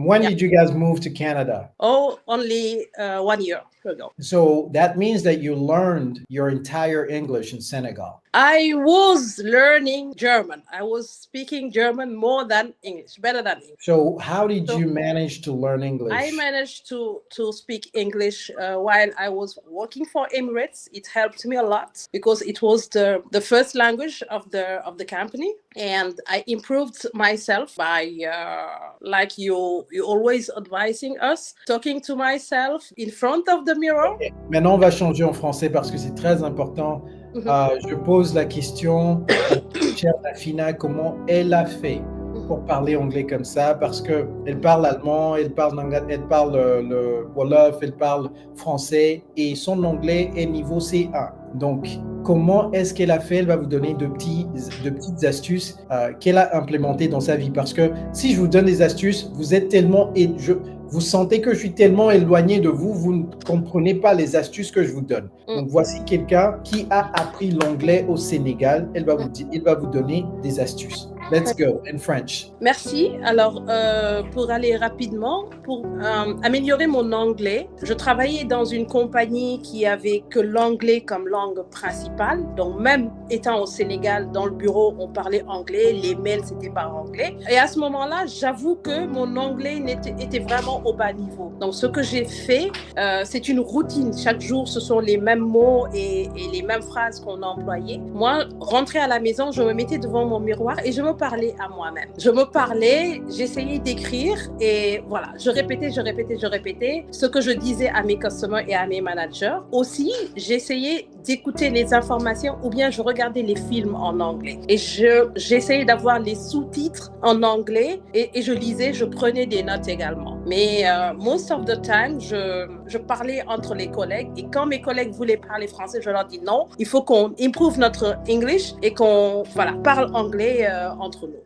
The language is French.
When Yeah. did you guys move to Canada? Oh, only 1 year ago. So that means that you learned your entire English in Senegal. I was learning German. I was speaking German more than English, better than English. So how did So you manage to learn I English? managed to speak English while I was working for Emirates. It helped me a lot because it was the first language of the company, and I improved myself by like you always advising us, talking to myself in front of the mirror. Maintenant, on va changer en français parce que c'est très important. Je pose la question à chère Dafina, comment elle a fait pour parler anglais comme ça, parce que elle parle allemand, elle parle le Wolof, elle parle français et son anglais est niveau C1. Donc, comment est-ce qu'elle a fait? Elle va vous donner de petites astuces qu'elle a implémentées dans sa vie. Parce que si je vous donne des astuces, vous êtes tellement... vous sentez que je suis tellement éloigné de vous, vous ne comprenez pas les astuces que je vous donne. Donc, voici quelqu'un qui a appris l'anglais au Sénégal. Il va vous donner des astuces. Let's go in French. Merci. Alors, pour aller rapidement, pour améliorer mon anglais, je travaillais dans une compagnie qui avait que l'anglais comme langue principale. Donc, même étant au Sénégal, dans le bureau, on parlait anglais, les mails, c'était par anglais. Et à ce moment-là, j'avoue que mon anglais était vraiment au bas niveau. Donc, ce que j'ai fait, c'est une routine. Chaque jour, ce sont les mêmes mots et les mêmes phrases qu'on a employées. Moi, rentrée à la maison, je me mettais devant mon miroir et je me parlais à moi-même. Je me parlais, j'essayais d'écrire et voilà, je répétais ce que je disais à mes customers et à mes managers. Aussi, j'essayais d'écouter les informations ou bien je regardais les films en anglais. Et j'essayais d'avoir les sous-titres en anglais et je lisais, je prenais des notes également. Mais most of the time, je parlais entre les collègues et quand mes collègues voulaient parler français, je leur dis non, il faut qu'on improve notre English et qu'on parle anglais entre nous.